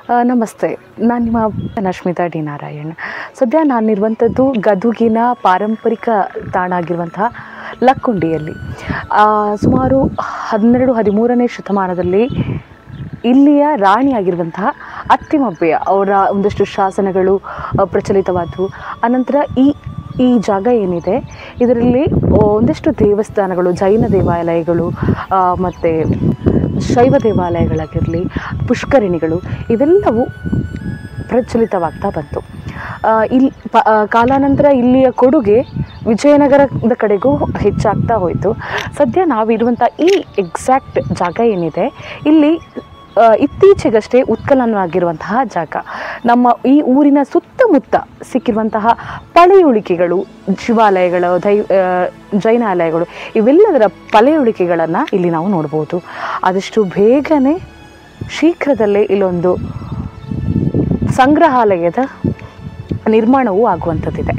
ನಮಸ್ತೆ, ನಾನು ನಿಮ್ಮ ನಶ್ಮಿತಾ ಡಿ ನಾರಾಯಣ್. ಸದ್ಯ ನಾನಿರುವಂಥದ್ದು ಗದುಗಿನ ಪಾರಂಪರಿಕ ತಾಣ ಆಗಿರುವಂತಹ ಲಕ್ಕುಂಡಿಯಲ್ಲಿ. ಸುಮಾರು 12-13ನೇ ಶತಮಾನದಲ್ಲಿ ಇಲ್ಲಿಯ ರಾಣಿಯಾಗಿರುವಂತಹ ಅತ್ತಿಮಬ್ಬೆಯ ಅವರ ಒಂದಷ್ಟು ಶಾಸನಗಳು ಪ್ರಚಲಿತವಾದವು. ಅನಂತರ ಈ ಜಾಗ ಏನಿದೆ ಇದರಲ್ಲಿ ಒಂದಷ್ಟು ದೇವಸ್ಥಾನಗಳು, ಜೈನ ದೇವಾಲಯಗಳು ಮತ್ತು ಶೈವ ದೇವಾಲಯಗಳಾಗಿರಲಿ, ಪುಷ್ಕರಿಣಿಗಳು ಇವೆಲ್ಲವೂ ಪ್ರಚಲಿತವಾಗ್ತಾ ಬಂತು. ಇಲ್ಲಿ ಕಾಲಾನಂತರ ಇಲ್ಲಿಯ ಕೊಡುಗೆ ವಿಜಯನಗರದ ಕಡೆಗೂ ಹೆಚ್ಚಾಗ್ತಾ ಹೋಯಿತು. ಸದ್ಯ ನಾವಿರುವಂಥ ಈ ಎಕ್ಸಾಕ್ಟ್ ಜಾಗ ಏನಿದೆ ಇಲ್ಲಿ ಇತ್ತೀಚೆಗಷ್ಟೇ ಉತ್ಖನನವಾಗಿರುವಂತಹ ಜಾಗ. ನಮ್ಮ ಈ ಊರಿನ ಸುತ್ತಮುತ್ತ ಸಿಕ್ಕಿರುವಂತಹ ಪಳೆಯುಳಿಕೆಗಳು, ಶಿವಾಲಯಗಳು, ಜೈನಾಲಯಗಳು ಇವೆಲ್ಲದರ ಪಳೆಯುಳಿಕೆಗಳನ್ನು ಇಲ್ಲಿ ನಾವು ನೋಡ್ಬೋದು. ಆದಷ್ಟು ಬೇಗನೆ ಶೀಘ್ರದಲ್ಲೇ ಇಲ್ಲೊಂದು ಸಂಗ್ರಹಾಲಯದ ನಿರ್ಮಾಣವೂ ಆಗುವಂಥದ್ದಿದೆ.